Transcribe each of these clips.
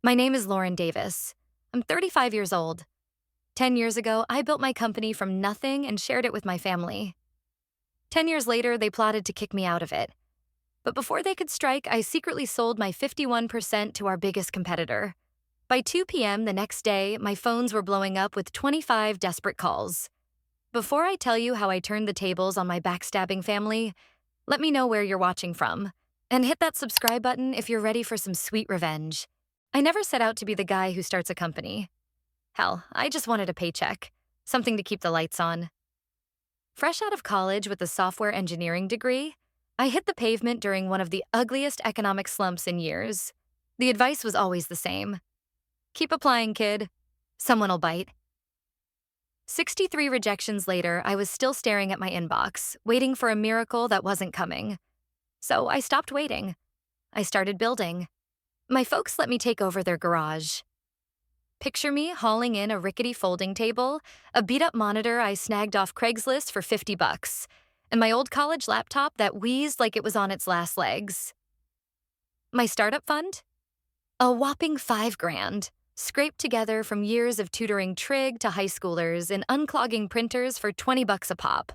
My name is Lauren Davis. I'm 35 years old. 10 years ago, I built my company from nothing and shared it with my family. 10 years later, they plotted to kick me out of it. But before they could strike, I secretly sold my 51% to our biggest competitor. By 2 p.m. the next day, my phones were blowing up with 25 desperate calls. Before I tell you how I turned the tables on my backstabbing family, let me know where you're watching from. And hit that subscribe button if you're ready for some sweet revenge. I never set out to be the guy who starts a company. Hell, I just wanted a paycheck, something to keep the lights on. Fresh out of college with a software engineering degree, I hit the pavement during one of the ugliest economic slumps in years. The advice was always the same. Keep applying, kid. Someone'll bite. 63 rejections later, I was still staring at my inbox, waiting for a miracle that wasn't coming. So I stopped waiting. I started building. My folks let me take over their garage. Picture me hauling in a rickety folding table, a beat-up monitor I snagged off Craigslist for $50, and my old college laptop that wheezed like it was on its last legs. My startup fund? A whopping $5,000, scraped together from years of tutoring trig to high schoolers and unclogging printers for $20 a pop.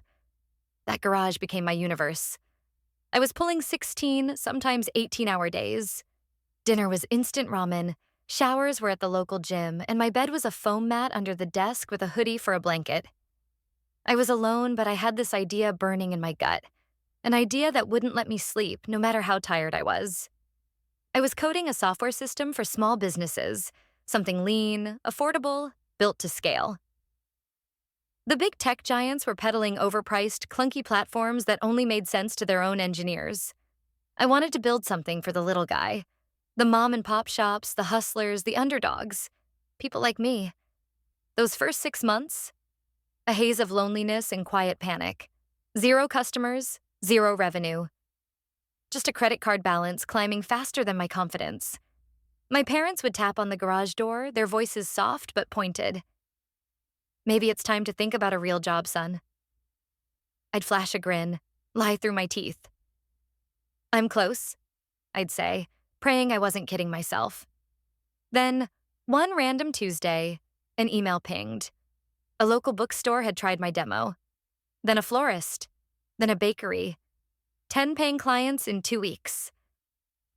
That garage became my universe. I was pulling 16, sometimes 18-hour days. Dinner was instant ramen, showers were at the local gym, and my bed was a foam mat under the desk with a hoodie for a blanket. I was alone, but I had this idea burning in my gut, an idea that wouldn't let me sleep no matter how tired I was. I was coding a software system for small businesses, something lean, affordable, built to scale. The big tech giants were peddling overpriced, clunky platforms that only made sense to their own engineers. I wanted to build something for the little guy. The mom and pop shops, the hustlers, the underdogs. People like me. Those first 6 months, a haze of loneliness and quiet panic. 0 customers, 0 revenue. Just a credit card balance climbing faster than my confidence. My parents would tap on the garage door, their voices soft but pointed. Maybe it's time to think about a real job, son. I'd flash a grin, lie through my teeth. I'm close, I'd say, praying I wasn't kidding myself. Then, one random Tuesday, an email pinged. A local bookstore had tried my demo. Then a florist. Then a bakery. 10 paying clients in 2 weeks.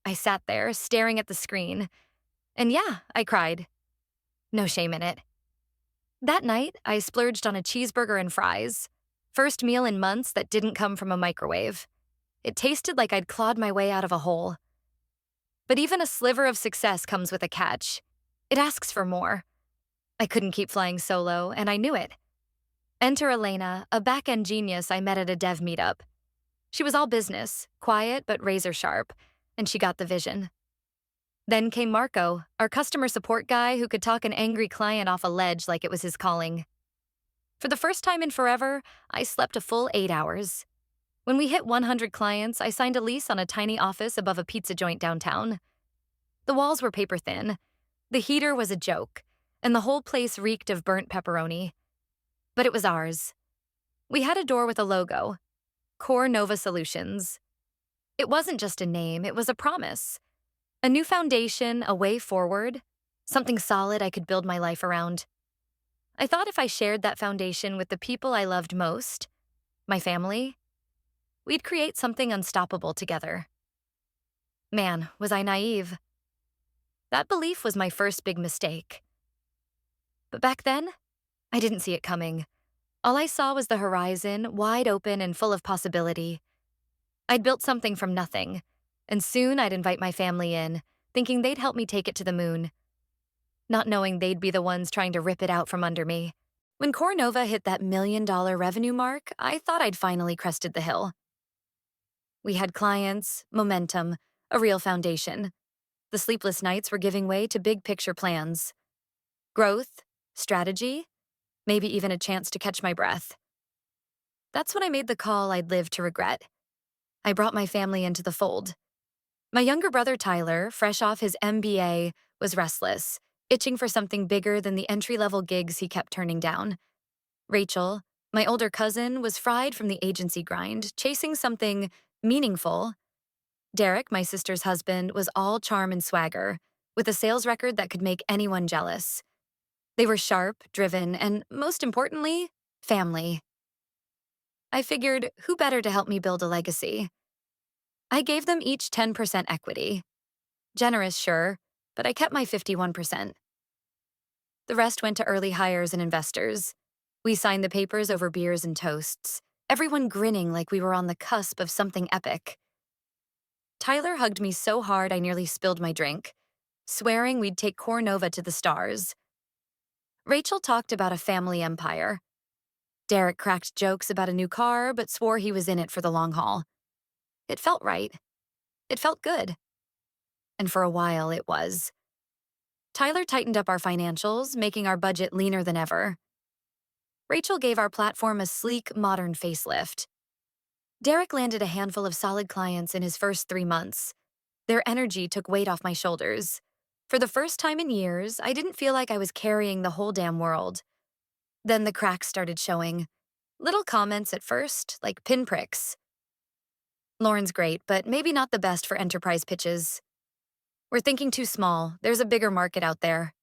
I sat there, staring at the screen. And yeah, I cried. No shame in it. That night, I splurged on a cheeseburger and fries. First meal in months that didn't come from a microwave. It tasted like I'd clawed my way out of a hole. But even a sliver of success comes with a catch. It asks for more. I couldn't keep flying solo, and I knew it. Enter Elena, a back-end genius I met at a dev meetup. She was all business, quiet but razor sharp, and she got the vision. Then came Marco, our customer support guy who could talk an angry client off a ledge like it was his calling. For the first time in forever, I slept a full 8 hours. When we hit 100 clients, I signed a lease on a tiny office above a pizza joint downtown. The walls were paper thin, the heater was a joke, and the whole place reeked of burnt pepperoni. But it was ours. We had a door with a logo, Core Nova Solutions. It wasn't just a name, it was a promise. A new foundation, a way forward, something solid I could build my life around. I thought if I shared that foundation with the people I loved most, my family, we'd create something unstoppable together. Man, was I naive. That belief was my first big mistake. But back then, I didn't see it coming. All I saw was the horizon, wide open and full of possibility. I'd built something from nothing, and soon I'd invite my family in, thinking they'd help me take it to the moon. Not knowing they'd be the ones trying to rip it out from under me. When Core Nova hit that $1 million revenue mark, I thought I'd finally crested the hill. We had clients, momentum, a real foundation. The sleepless nights were giving way to big picture plans. Growth, strategy, maybe even a chance to catch my breath. That's when I made the call I'd lived to regret. I brought my family into the fold. My younger brother Tyler, fresh off his MBA, was restless, itching for something bigger than the entry-level gigs he kept turning down. Rachel, my older cousin, was fried from the agency grind, chasing something meaningful. Derek, my sister's husband, was all charm and swagger, with a sales record that could make anyone jealous. They were sharp, driven, and most importantly, family. I figured, who better to help me build a legacy? I gave them each 10% equity. Generous, sure, but I kept my 51%. The rest went to early hires and investors. We signed the papers over beers and toasts, everyone grinning like we were on the cusp of something epic. Tyler hugged me so hard I nearly spilled my drink, swearing we'd take Cornova to the stars. Rachel talked about a family empire. Derek cracked jokes about a new car, but swore he was in it for the long haul. It felt right. It felt good. And for a while, it was. Tyler tightened up our financials, making our budget leaner than ever. Rachel gave our platform a sleek, modern facelift. Derek landed a handful of solid clients in his first 3 months. Their energy took weight off my shoulders. For the first time in years, I didn't feel like I was carrying the whole damn world. Then the cracks started showing. Little comments at first, like pinpricks. Lauren's great, but maybe not the best for enterprise pitches. We're thinking too small. There's a bigger market out there.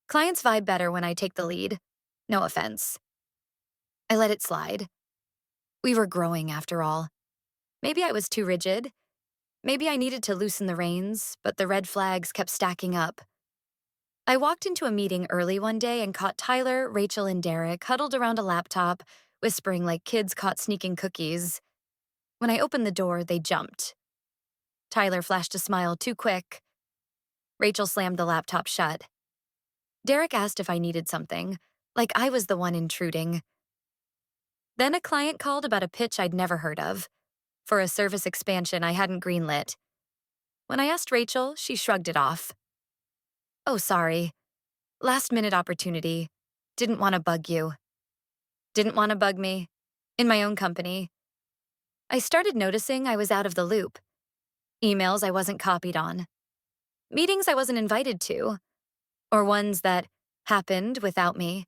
Clients vibe better when I take the lead. No offense. I let it slide. We were growing after all. Maybe I was too rigid. Maybe I needed to loosen the reins, but the red flags kept stacking up. I walked into a meeting early one day and caught Tyler, Rachel, and Derek huddled around a laptop, whispering like kids caught sneaking cookies. When I opened the door, they jumped. Tyler flashed a smile too quick. Rachel slammed the laptop shut. Derek asked if I needed something, like I was the one intruding. Then a client called about a pitch I'd never heard of, for a service expansion I hadn't greenlit. When I asked Rachel, she shrugged it off. Oh, sorry. Last-minute opportunity. Didn't want to bug you. Didn't want to bug me. In my own company. I started noticing I was out of the loop. Emails I wasn't copied on. Meetings I wasn't invited to. Or ones that happened without me.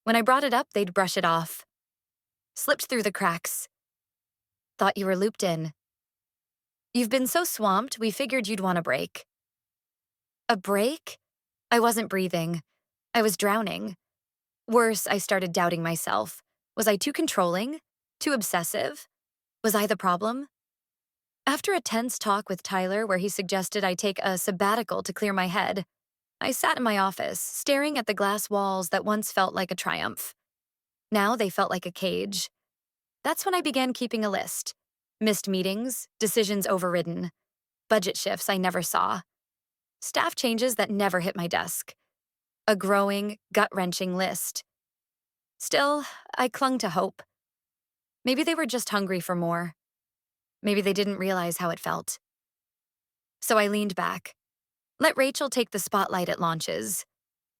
When I brought it up, they'd brush it off. Slipped through the cracks. Thought you were looped in. You've been so swamped, we figured you'd want a break. A break? I wasn't breathing. I was drowning. Worse, I started doubting myself. Was I too controlling? Too obsessive? Was I the problem? After a tense talk with Tyler where he suggested I take a sabbatical to clear my head, I sat in my office, staring at the glass walls that once felt like a triumph. Now they felt like a cage. That's when I began keeping a list. Missed meetings, decisions overridden, budget shifts I never saw, staff changes that never hit my desk. A growing, gut-wrenching list. Still, I clung to hope. Maybe they were just hungry for more. Maybe they didn't realize how it felt. So I leaned back. Let Rachel take the spotlight at launches.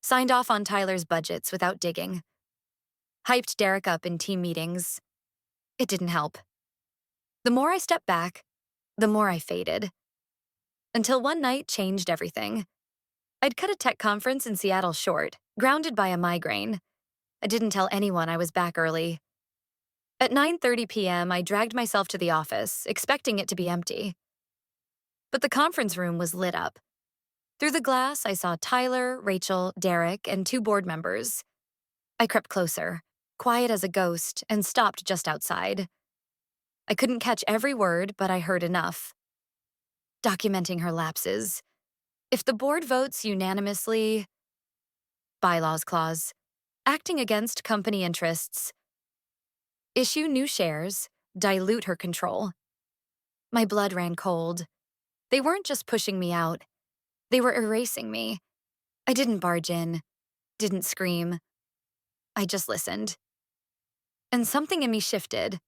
Signed off on Tyler's budgets without digging. Hyped Derek up in team meetings. It didn't help. The more I stepped back, the more I faded. Until one night changed everything. I'd cut a tech conference in Seattle short, grounded by a migraine. I didn't tell anyone I was back early. At 9:30 p.m., I dragged myself to the office, expecting it to be empty. But the conference room was lit up. Through the glass, I saw Tyler, Rachel, Derek, and 2 board members. I crept closer, quiet as a ghost, and stopped just outside. I couldn't catch every word, but I heard enough. Documenting her lapses. If the board votes unanimously, bylaws clause, acting against company interests, issue new shares, dilute her control. My blood ran cold. They weren't just pushing me out. They were erasing me. I didn't barge in, didn't scream. I just listened. And something in me shifted.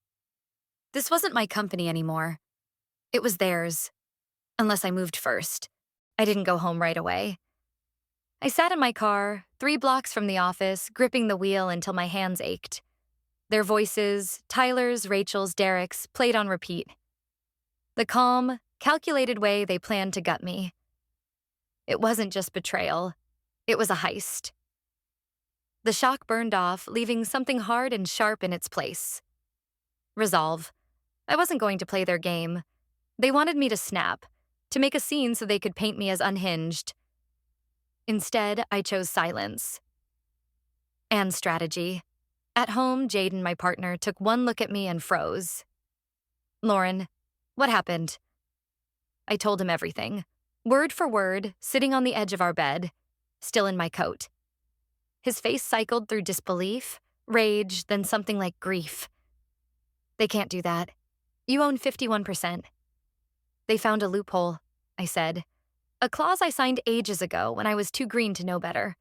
This wasn't my company anymore. It was theirs. Unless I moved first. I didn't go home right away. I sat in my car, 3 blocks from the office, gripping the wheel until my hands ached. Their voices, Tyler's, Rachel's, Derek's, played on repeat. The calm, calculated way they planned to gut me. It wasn't just betrayal. It was a heist. The shock burned off, leaving something hard and sharp in its place. Resolve. I wasn't going to play their game. They wanted me to snap. to make a scene so they could paint me as unhinged. Instead, I chose silence and strategy. At home, Jaden, my partner, took one look at me and froze. Lauren, what happened? I told him everything, word for word, sitting on the edge of our bed, still in my coat. His face cycled through disbelief, rage, then something like grief. They can't do that. You own 51%. They found a loophole, I said. A clause I signed ages ago when I was too green to know better.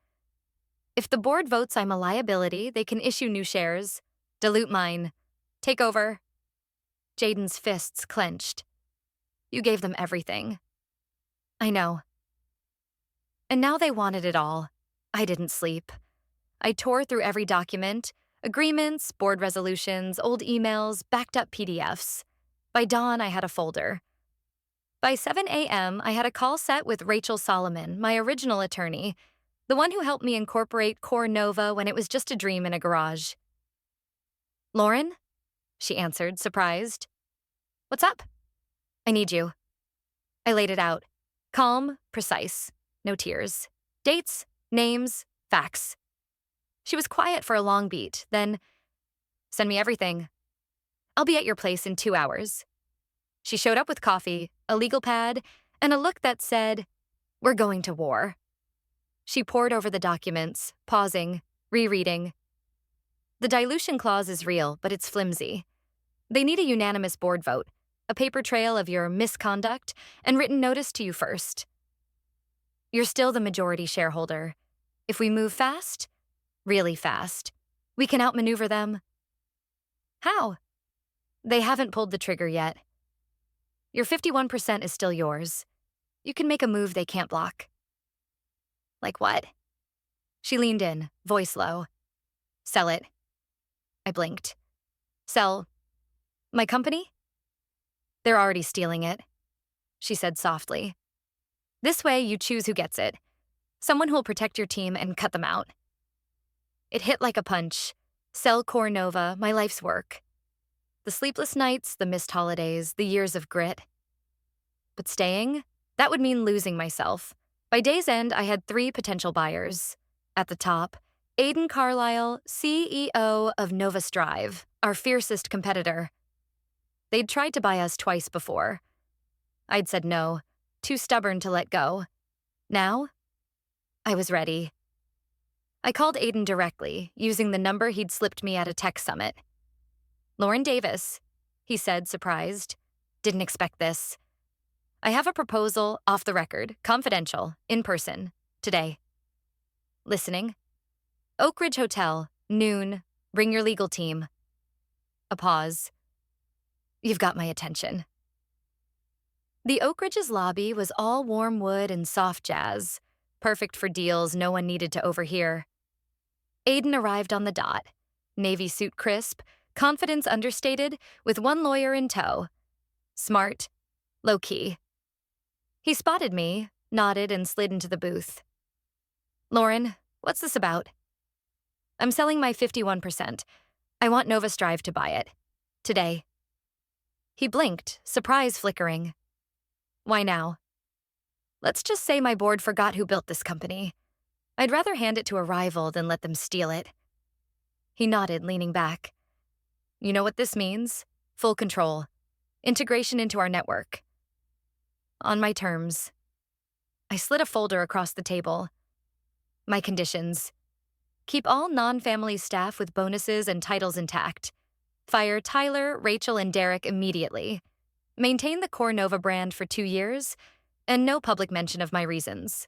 If the board votes I'm a liability, they can issue new shares, dilute mine, take over. Jaden's fists clenched. You gave them everything. I know. And now they wanted it all. I didn't sleep. I tore through every document, agreements, board resolutions, old emails, backed up PDFs. By dawn, I had a folder. By 7 a.m., I had a call set with Rachel Solomon, my original attorney, the one who helped me incorporate Core Nova when it was just a dream in a garage. Lauren? She answered, surprised. What's up? I need you. I laid it out. Calm, precise, no tears. Dates, names, facts. She was quiet for a long beat, then, send me everything. I'll be at your place in 2 hours. She showed up with coffee, a legal pad, and a look that said, we're going to war. She pored over the documents, pausing, rereading. The dilution clause is real, but it's flimsy. They need a unanimous board vote, a paper trail of your misconduct, and written notice to you first. You're still the majority shareholder. If we move fast, really fast, we can outmaneuver them. How? They haven't pulled the trigger yet. Your 51% is still yours. You can make a move they can't block. Like what? She leaned in, voice low. Sell it. I blinked. Sell my company? They're already stealing it, she said softly. This way, you choose who gets it. Someone who'll protect your team and cut them out. It hit like a punch. Sell Core Nova, my life's work. The sleepless nights, the missed holidays, the years of grit. But staying? That would mean losing myself. By day's end, I had 3 potential buyers. At the top, Aidan Carlisle, CEO of Nova Strive, our fiercest competitor. They'd tried to buy us twice before. I'd said no, too stubborn to let go. Now, I was ready. I called Aidan directly, using the number he'd slipped me at a tech summit. Lauren Davis, he said, surprised. Didn't expect this. I have a proposal, off the record, confidential, in person, today. Listening. Oak Ridge Hotel, noon. Bring your legal team. A pause. You've got my attention. The Oak Ridge's lobby was all warm wood and soft jazz, perfect for deals no one needed to overhear. Aidan arrived on the dot, navy suit crisp, confidence understated, with one lawyer in tow. Smart, low-key. He spotted me, nodded, and slid into the booth. Lauren, what's this about? I'm selling my 51%. I want Nova Strive to buy it. Today. He blinked, surprise flickering. Why now? Let's just say my board forgot who built this company. I'd rather hand it to a rival than let them steal it. He nodded, leaning back. You know what this means? Full control. Integration into our network. On my terms. I slid a folder across the table. My conditions. Keep all non-family staff with bonuses and titles intact. Fire Tyler, Rachel, and Derek immediately. Maintain the Core Nova brand for 2 years, and no public mention of my reasons.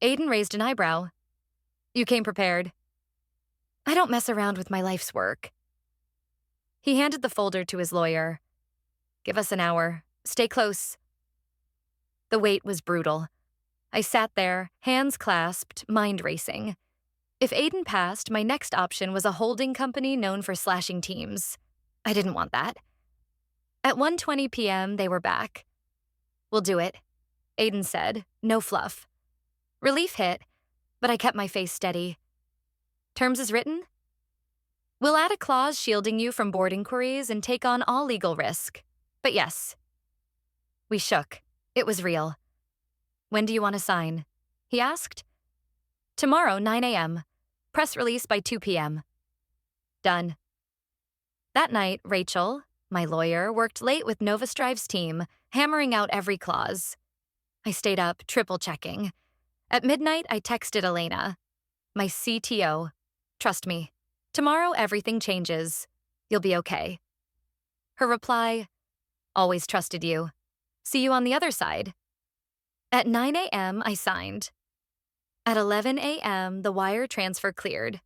Aidan raised an eyebrow. You came prepared. I don't mess around with my life's work. He handed the folder to his lawyer. Give us an hour. Stay close. The wait was brutal. I sat there, hands clasped, mind racing. If Aidan passed, my next option was a holding company known for slashing teams. I didn't want that. At 1:20 p.m., they were back. We'll do it, Aidan said, no fluff. Relief hit, but I kept my face steady. Terms as written? We'll add a clause shielding you from board inquiries and take on all legal risk. But yes. We shook. It was real. When do you want to sign? He asked. Tomorrow, 9 a.m. Press release by 2 p.m. Done. That night, Rachel, my lawyer, worked late with Novastrive's team, hammering out every clause. I stayed up, triple-checking. At midnight, I texted Elena, my CTO. Trust me, tomorrow everything changes. You'll be okay. Her reply, always trusted you. See you on the other side. At 9 a.m., I signed. At 11 a.m., the wire transfer cleared.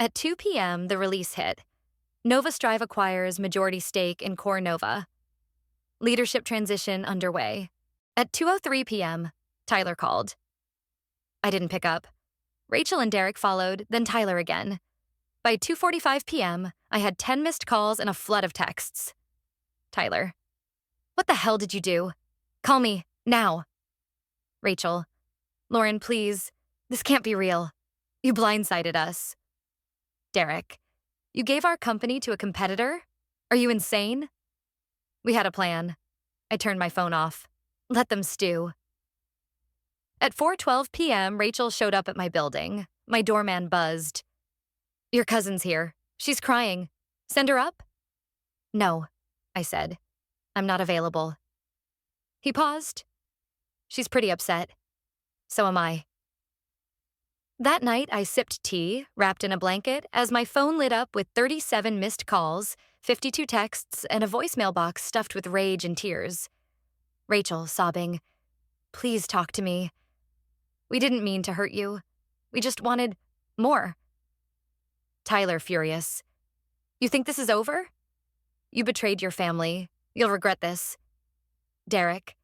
At 2 p.m., the release hit. Novastrive acquires majority stake in Core Nova. Leadership transition underway. At 2:03 p.m., Tyler called. I didn't pick up. Rachel and Derek followed, then Tyler again. By 2:45 p.m., I had 10 missed calls and a flood of texts. Tyler. What the hell did you do? Call me, now. Rachel. Lauren, please. This can't be real. You blindsided us. Derek. You gave our company to a competitor? Are you insane? We had a plan. I turned my phone off. Let them stew. At 4:12 p.m., Rachel showed up at my building. My doorman buzzed. Your cousin's here. She's crying. Send her up? No, I said. I'm not available. He paused. She's pretty upset. So am I. That night, I sipped tea, wrapped in a blanket, as my phone lit up with 37 missed calls, 52 texts, and a voicemail box stuffed with rage and tears. Rachel, sobbing, please talk to me. We didn't mean to hurt you. We just wanted more. Tyler, furious. You think this is over? You betrayed your family. You'll regret this. Derek.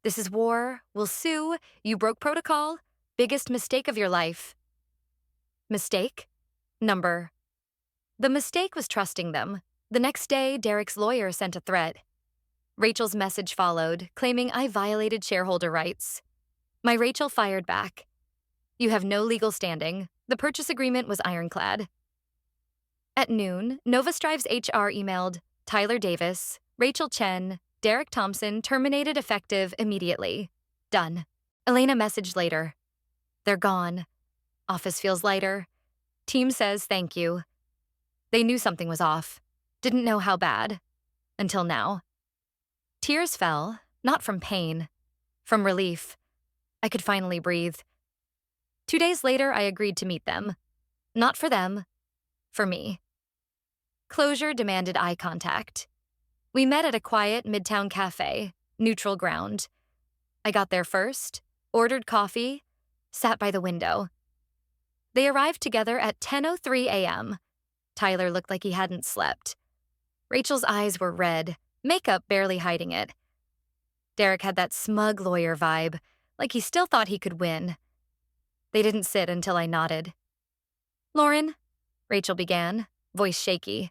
This is war. We'll sue. You broke protocol. Biggest mistake of your life. Mistake? Number. The mistake was trusting them. The next day, Derek's lawyer sent a threat. Rachel's message followed, claiming I violated shareholder rights. My Rachel fired back. You have no legal standing. The purchase agreement was ironclad. At noon, Novastrive's HR emailed Tyler Davis, Rachel Chen, Derek Thompson terminated effective immediately. Done. Elena messaged later. They're gone. Office feels lighter. Team says thank you. They knew something was off. Didn't know how bad. Until now. Tears fell, not from pain, from relief. I could finally breathe. 2 days later, I agreed to meet them. Not for them, for me. Closure demanded eye contact. We met at a quiet midtown cafe, neutral ground. I got there first, ordered coffee, sat by the window. They arrived together at 10:03 a.m. Tyler looked like he hadn't slept. Rachel's eyes were red, makeup barely hiding it. Derek had that smug lawyer vibe, like he still thought he could win. They didn't sit until I nodded. Lauren, Rachel began, voice shaky.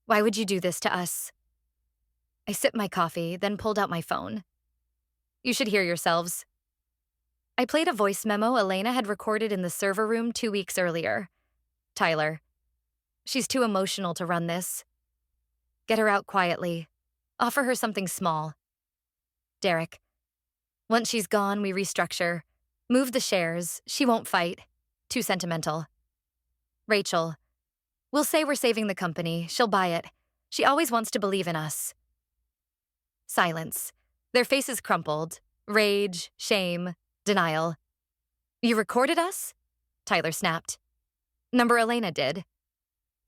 Why would you do this to us? I sipped my coffee, then pulled out my phone. You should hear yourselves. I played a voice memo Elena had recorded in the server room 2 weeks earlier. Tyler. She's too emotional to run this. Get her out quietly. Offer her something small. Derek. Once she's gone, we restructure. Move the shares. She won't fight. Too sentimental. Rachel. We'll say we're saving the company. She'll buy it. She always wants to believe in us. Silence. Their faces crumpled. Rage, shame, denial. You recorded us? Tyler snapped. Number Elena did.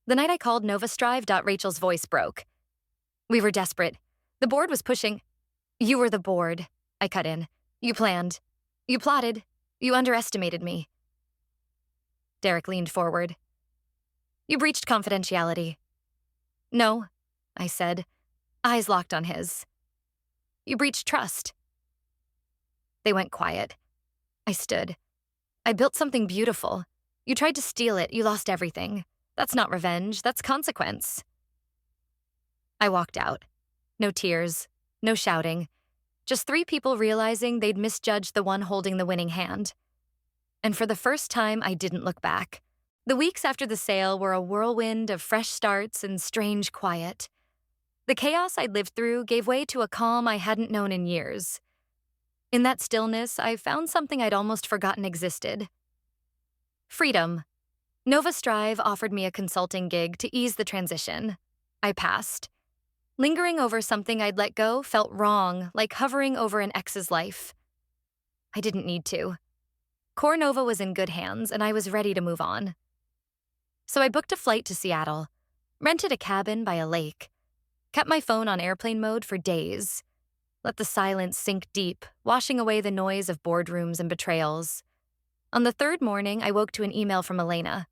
The night I called Novastrive, Rachel's voice broke. We were desperate. The board was pushing. You were the board, I cut in. You planned. You plotted. You underestimated me. Derek leaned forward. You breached confidentiality. No, I said, eyes locked on his. You breached trust. They went quiet. I stood. I built something beautiful. You tried to steal it. You lost everything. That's not revenge. That's consequence. I walked out. No tears. No shouting. Just 3 people realizing they'd misjudged the one holding the winning hand. And for the first time, I didn't look back. The weeks after the sale were a whirlwind of fresh starts and strange quiet. The chaos I'd lived through gave way to a calm I hadn't known in years. In that stillness, I found something I'd almost forgotten existed. Freedom. Nova Strive offered me a consulting gig to ease the transition. I passed. Lingering over something I'd let go felt wrong, like hovering over an ex's life. I didn't need to. Core Nova was in good hands, and I was ready to move on. So I booked a flight to Seattle, rented a cabin by a lake, kept my phone on airplane mode for days, let the silence sink deep, washing away the noise of boardrooms and betrayals. On the third morning, I woke to an email from Elena.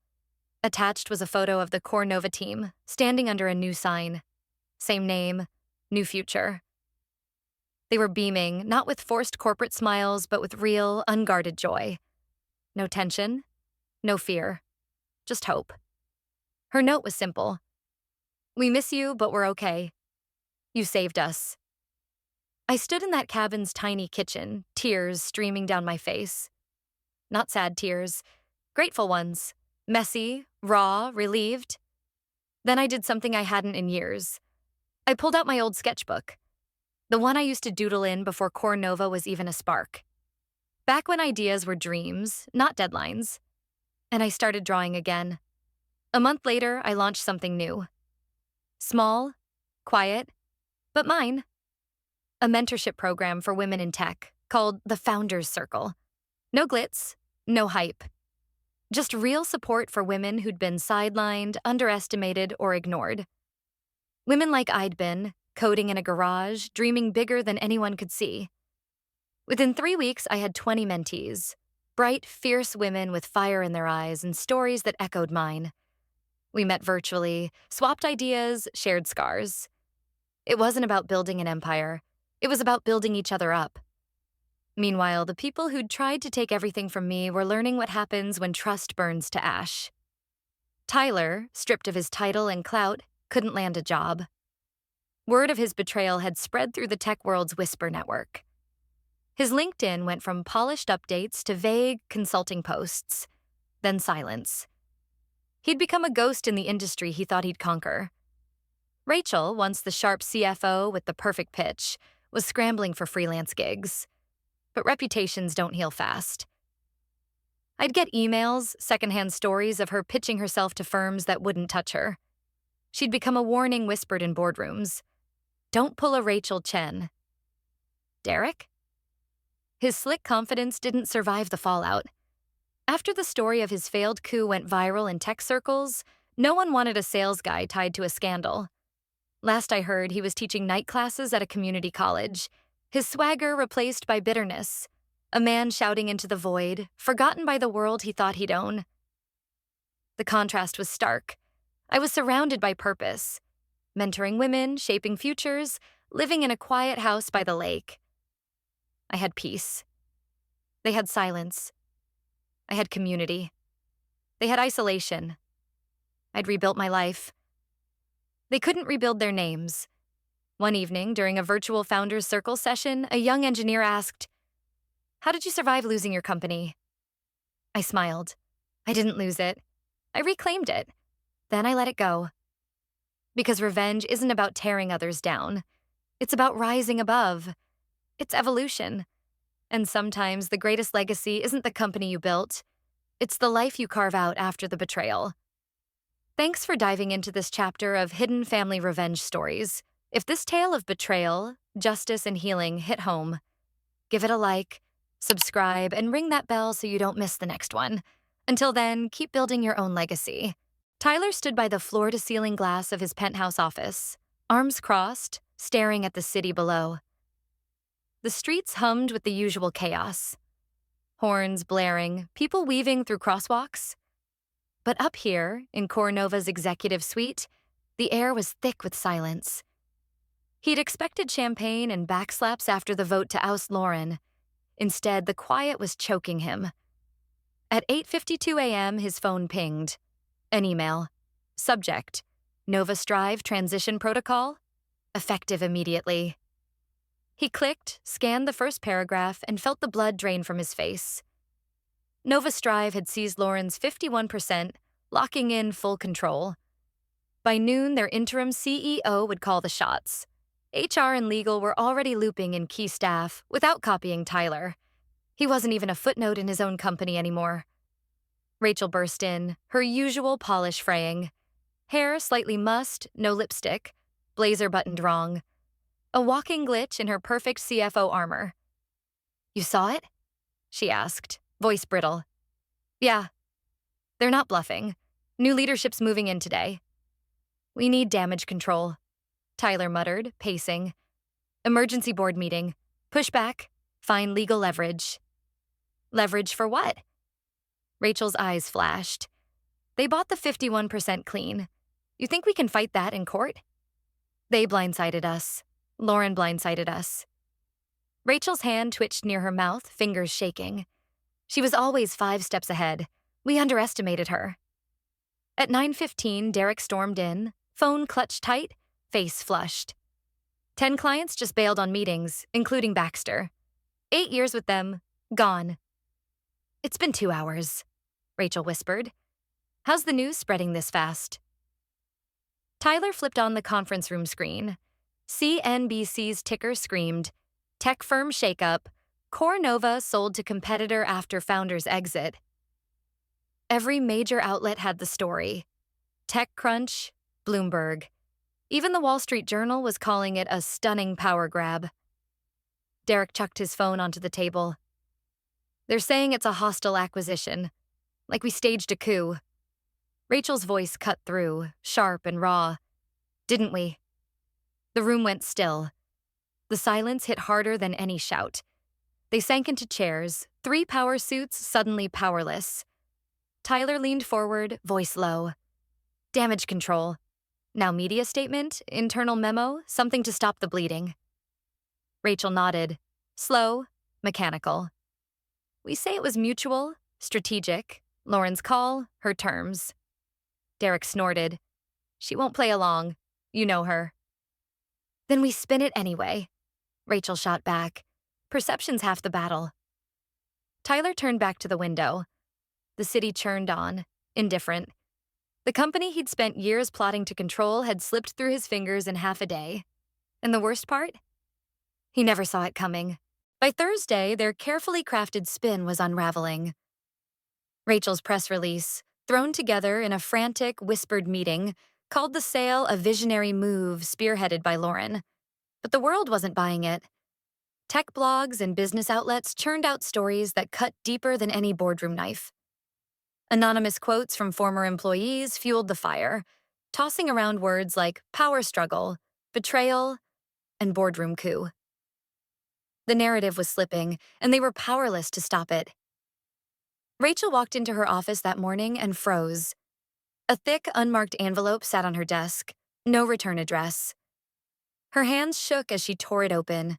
Attached was a photo of the Core Nova team, standing under a new sign. Same name, new future. They were beaming, not with forced corporate smiles, but with real, unguarded joy. No tension, no fear, just hope. Her note was simple. We miss you, but we're okay. You saved us. I stood in that cabin's tiny kitchen, tears streaming down my face. Not sad tears, grateful ones. Messy, raw, relieved. Then I did something I hadn't in years. I pulled out my old sketchbook, the one I used to doodle in before Core Nova was even a spark. Back when ideas were dreams, not deadlines. And I started drawing again. A month later, I launched something new. Small, quiet, but mine. A mentorship program for women in tech called the Founders Circle. No glitz, no hype. Just real support for women who'd been sidelined, underestimated, or ignored. Women like I'd been, coding in a garage, dreaming bigger than anyone could see. Within 3 weeks, I had 20 mentees. Bright, fierce women with fire in their eyes and stories that echoed mine. We met virtually, swapped ideas, shared scars. It wasn't about building an empire. It was about building each other up. Meanwhile, the people who'd tried to take everything from me were learning what happens when trust burns to ash. Tyler, stripped of his title and clout, couldn't land a job. Word of his betrayal had spread through the tech world's whisper network. His LinkedIn went from polished updates to vague consulting posts, then silence. He'd become a ghost in the industry he thought he'd conquer. Rachel, once the sharp CFO with the perfect pitch, was scrambling for freelance gigs. But reputations don't heal fast. I'd get emails, secondhand stories of her pitching herself to firms that wouldn't touch her. She'd become a warning whispered in boardrooms. Don't pull a Rachel Chen. Derek? His slick confidence didn't survive the fallout. After the story of his failed coup went viral in tech circles, no one wanted a sales guy tied to a scandal. Last I heard, he was teaching night classes at a community college, his swagger replaced by bitterness, a man shouting into the void, forgotten by the world he thought he'd own. The contrast was stark. I was surrounded by purpose, mentoring women, shaping futures, living in a quiet house by the lake. I had peace. They had silence. I had community. They had isolation. I'd rebuilt my life. They couldn't rebuild their names. One evening, during a virtual Founders Circle session, a young engineer asked, "How did you survive losing your company?" I smiled. I didn't lose it. I reclaimed it. Then I let it go. Because revenge isn't about tearing others down. It's about rising above. It's evolution. And sometimes the greatest legacy isn't the company you built. It's the life you carve out after the betrayal. Thanks for diving into this chapter of hidden family revenge stories. If this tale of betrayal, justice, and healing hit home, give it a like, subscribe, and ring that bell so you don't miss the next one. Until then, keep building your own legacy. Tyler stood by the floor-to-ceiling glass of his penthouse office, arms crossed, staring at the city below. The streets hummed with the usual chaos. Horns blaring, people weaving through crosswalks. But up here, in Core Nova's executive suite, the air was thick with silence. He'd expected champagne and backslaps after the vote to oust Lauren. Instead, the quiet was choking him. At 8:52 a.m., his phone pinged. An email. Subject: Nova Strive Transition Protocol. Effective immediately. He clicked, scanned the first paragraph, and felt the blood drain from his face. Nova Strive had seized Lauren's 51%, locking in full control. By noon, their interim CEO would call the shots. HR and legal were already looping in key staff without copying Tyler. He wasn't even a footnote in his own company anymore. Rachel burst in, her usual polish fraying. Hair slightly mussed, no lipstick, blazer buttoned wrong. A walking glitch in her perfect CFO armor. "You saw it?" she asked, voice brittle. "Yeah. They're not bluffing. New leadership's moving in today." "We need damage control," Tyler muttered, pacing. "Emergency board meeting. Pushback. Find legal leverage." "Leverage for what?" Rachel's eyes flashed. "They bought the 51% clean. You think we can fight that in court?" "They blindsided us. Lauren blindsided us." Rachel's hand twitched near her mouth, fingers shaking. She was always 5 steps ahead. We underestimated her. At 9:15, Derek stormed in, phone clutched tight, face flushed. 10 clients just bailed on meetings, including Baxter. 8 years with them, gone. "It's been 2 hours," Rachel whispered. "How's the news spreading this fast?" Tyler flipped on the conference room screen. CNBC's ticker screamed, "Tech firm shakeup. Core Nova sold to competitor after founder's exit." Every major outlet had the story. TechCrunch, Bloomberg. Even the Wall Street Journal was calling it a stunning power grab. Derek chucked his phone onto the table. "They're saying it's a hostile acquisition, like we staged a coup." Rachel's voice cut through, sharp and raw. "Didn't we?" The room went still. The silence hit harder than any shout. They sank into chairs, 3 power suits suddenly powerless. Tyler leaned forward, voice low. "Damage control. Now media statement, internal memo, something to stop the bleeding." Rachel nodded. Slow, mechanical. "We say it was mutual, strategic. Lauren's call, her terms." Derek snorted. "She won't play along. You know her." "Then we spin it anyway," Rachel shot back. "Perception's half the battle." Tyler turned back to the window. The city churned on, indifferent. The company he'd spent years plotting to control had slipped through his fingers in half a day. And the worst part? He never saw it coming. By Thursday, their carefully crafted spin was unraveling. Rachel's press release, thrown together in a frantic, whispered meeting, called the sale a visionary move spearheaded by Lauren. But the world wasn't buying it. Tech blogs and business outlets churned out stories that cut deeper than any boardroom knife. Anonymous quotes from former employees fueled the fire, tossing around words like power struggle, betrayal, and boardroom coup. The narrative was slipping, and they were powerless to stop it. Rachel walked into her office that morning and froze. A thick, unmarked envelope sat on her desk, no return address. Her hands shook as she tore it open.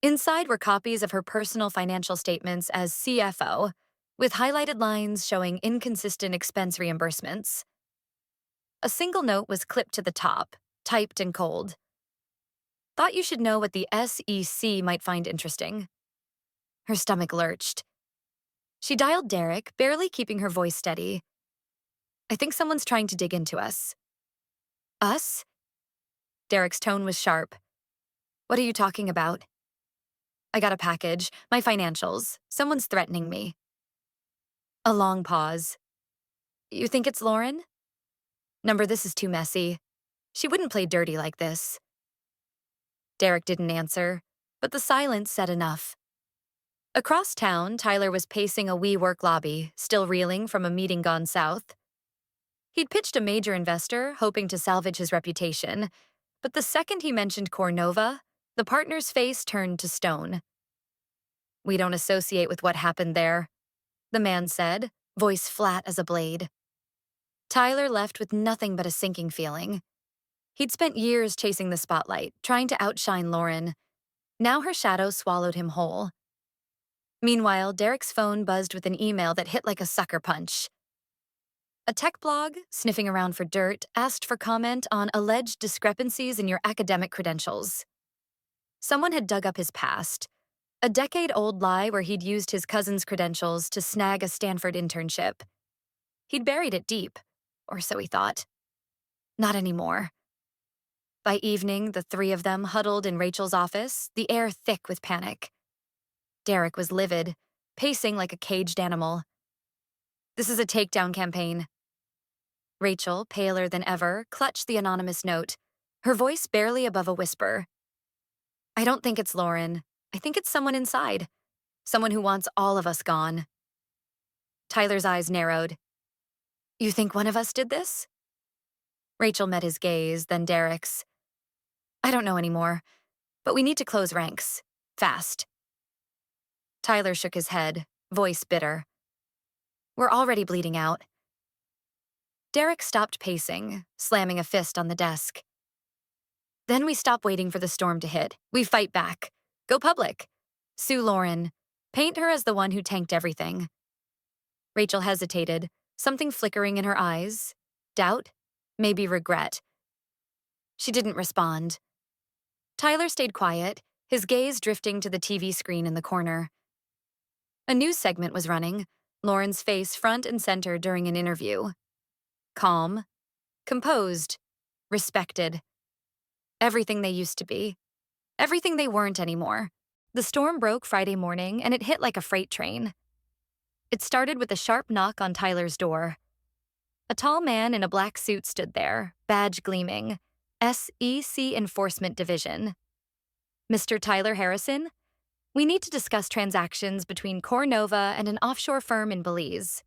Inside were copies of her personal financial statements as CFO, with highlighted lines showing inconsistent expense reimbursements. A single note was clipped to the top, typed in cold. "Thought you should know what the SEC might find interesting." Her stomach lurched. She dialed Derek, barely keeping her voice steady. "I think someone's trying to dig into us." "Us?" Derek's tone was sharp. "What are you talking about?" "I got a package, my financials. Someone's threatening me." A long pause. "You think it's Lauren?" "Number, this is too messy. She wouldn't play dirty like this." Derek didn't answer, but the silence said enough. Across town, Tyler was pacing a WeWork lobby, still reeling from a meeting gone south. He'd pitched a major investor, hoping to salvage his reputation, but the second he mentioned Core Nova, the partner's face turned to stone. "We don't associate with what happened there," the man said, voice flat as a blade. Tyler left with nothing but a sinking feeling. He'd spent years chasing the spotlight, trying to outshine Lauren. Now her shadow swallowed him whole. Meanwhile, Derek's phone buzzed with an email that hit like a sucker punch. A tech blog, sniffing around for dirt, asked for comment on alleged discrepancies in your academic credentials. Someone had dug up his past, a decade-old lie where he'd used his cousin's credentials to snag a Stanford internship. He'd buried it deep, or so he thought. Not anymore. By evening, the three of them huddled in Rachel's office, the air thick with panic. Derek was livid, pacing like a caged animal. "This is a takedown campaign." Rachel, paler than ever, clutched the anonymous note, her voice barely above a whisper. "I don't think it's Lauren. I think it's someone inside. Someone who wants all of us gone." Tyler's eyes narrowed. "You think one of us did this?" Rachel met his gaze, then Derek's. "I don't know anymore, but we need to close ranks. Fast." Tyler shook his head, voice bitter. "We're already bleeding out." Derek stopped pacing, slamming a fist on the desk. "Then we stop waiting for the storm to hit. We fight back. Go public. Sue Lauren. Paint her as the one who tanked everything." Rachel hesitated, something flickering in her eyes. Doubt? Maybe regret. She didn't respond. Tyler stayed quiet, his gaze drifting to the TV screen in the corner. A news segment was running, Lauren's face front and center during an interview. Calm, composed, respected. Everything they used to be. Everything they weren't anymore. The storm broke Friday morning, and it hit like a freight train. It started with a sharp knock on Tyler's door. A tall man in a black suit stood there, badge gleaming. SEC Enforcement Division. "Mr. Tyler Harrison? We need to discuss transactions between Cornova and an offshore firm in Belize."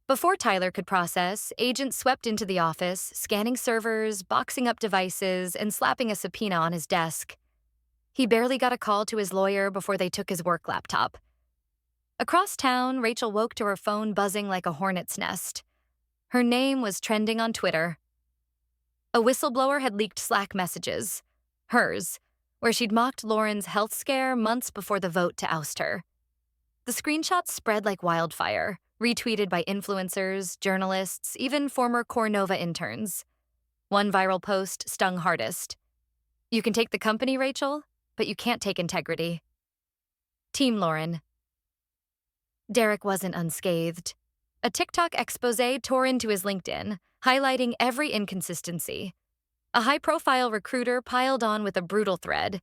Before Tyler could process, agents swept into the office, scanning servers, boxing up devices, and slapping a subpoena on his desk. He barely got a call to his lawyer before they took his work laptop. Across town, Rachel woke to her phone buzzing like a hornet's nest. Her name was trending on Twitter. A whistleblower had leaked Slack messages, hers, where she'd mocked Lauren's health scare months before the vote to oust her. The screenshots spread like wildfire, retweeted by influencers, journalists, even former Cornova interns. One viral post stung hardest. "You can take the company, Rachel, but you can't take integrity." Team Lauren. Derek wasn't unscathed. A TikTok expose tore into his LinkedIn, highlighting every inconsistency. A high-profile recruiter piled on with a brutal thread.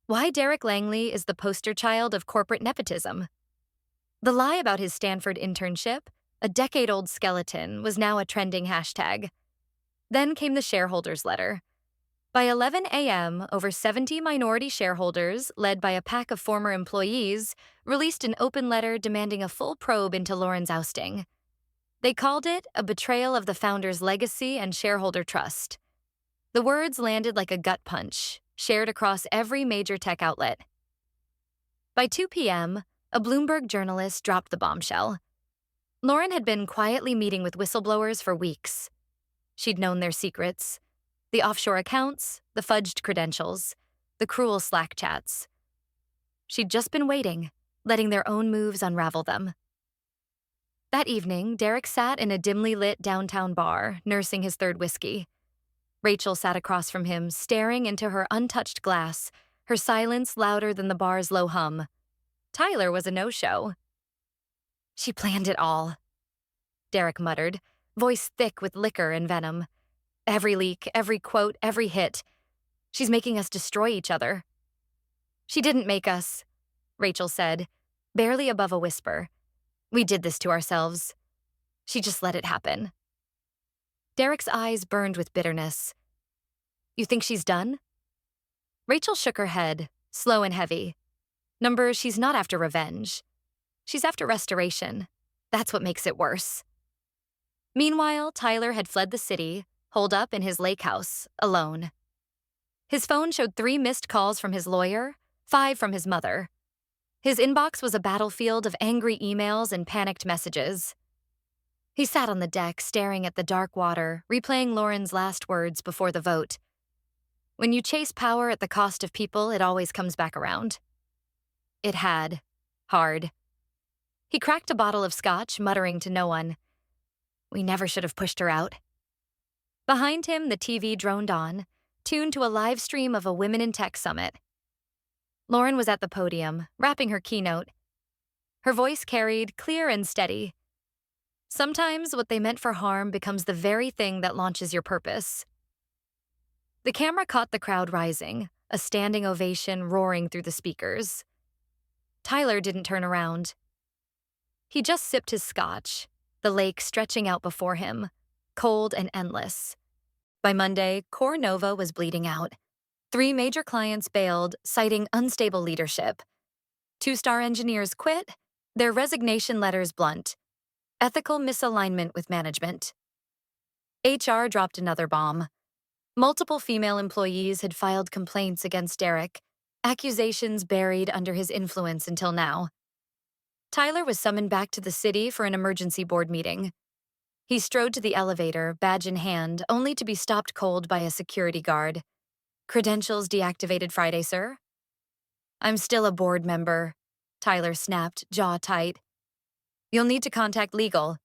Why Derek Langley is the poster child of corporate nepotism. The lie about his Stanford internship, a decade-old skeleton, was now a trending hashtag. Then came the shareholders' letter. By 11 a.m., over 70 minority shareholders, led by a pack of former employees, released an open letter demanding a full probe into Lauren's ousting. They called it a betrayal of the founder's legacy and shareholder trust. The words landed like a gut punch, shared across every major tech outlet. By 2 p.m., a Bloomberg journalist dropped the bombshell. Lauren had been quietly meeting with whistleblowers for weeks. She'd known their secrets. The offshore accounts, the fudged credentials, the cruel Slack chats. She'd just been waiting, letting their own moves unravel them. That evening, Derek sat in a dimly lit downtown bar, nursing his third whiskey. Rachel sat across from him, staring into her untouched glass, her silence louder than the bar's low hum. Tyler was a no-show. "She planned it all," Derek muttered, voice thick with liquor and venom. "Every leak, every quote, every hit. She's making us destroy each other." "She didn't make us," Rachel said, barely above a whisper. "We did this to ourselves. She just let it happen." Derek's eyes burned with bitterness. "You think she's done?" Rachel shook her head, slow and heavy. She's not after revenge. She's after restoration. That's what makes it worse." Meanwhile, Tyler had fled the city, holed up in his lake house, alone. His phone showed 3 missed calls from his lawyer, 5 from his mother. His inbox was a battlefield of angry emails and panicked messages. He sat on the deck, staring at the dark water, replaying Lauren's last words before the vote. "When you chase power at the cost of people, it always comes back around." It had. Hard. He cracked a bottle of scotch, muttering to no one. "We never should have pushed her out." Behind him, the TV droned on, tuned to a live stream of a Women in Tech summit. Lauren was at the podium, rapping her keynote. Her voice carried, clear and steady. Sometimes what they meant for harm becomes the very thing that launches your purpose. The camera caught the crowd rising, a standing ovation roaring through the speakers. Tyler didn't turn around. He just sipped his scotch, the lake stretching out before him, cold and endless. By Monday, Core Nova was bleeding out. 3 major clients bailed, citing unstable leadership. 2-star engineers quit, their resignation letters blunt. Ethical misalignment with management. HR dropped another bomb. Multiple female employees had filed complaints against Derek, accusations buried under his influence until now. Tyler was summoned back to the city for an emergency board meeting. He strode to the elevator, badge in hand, only to be stopped cold by a security guard. "Credentials deactivated Friday, sir." "I'm still a board member," Tyler snapped, jaw tight. "You'll need to contact legal,"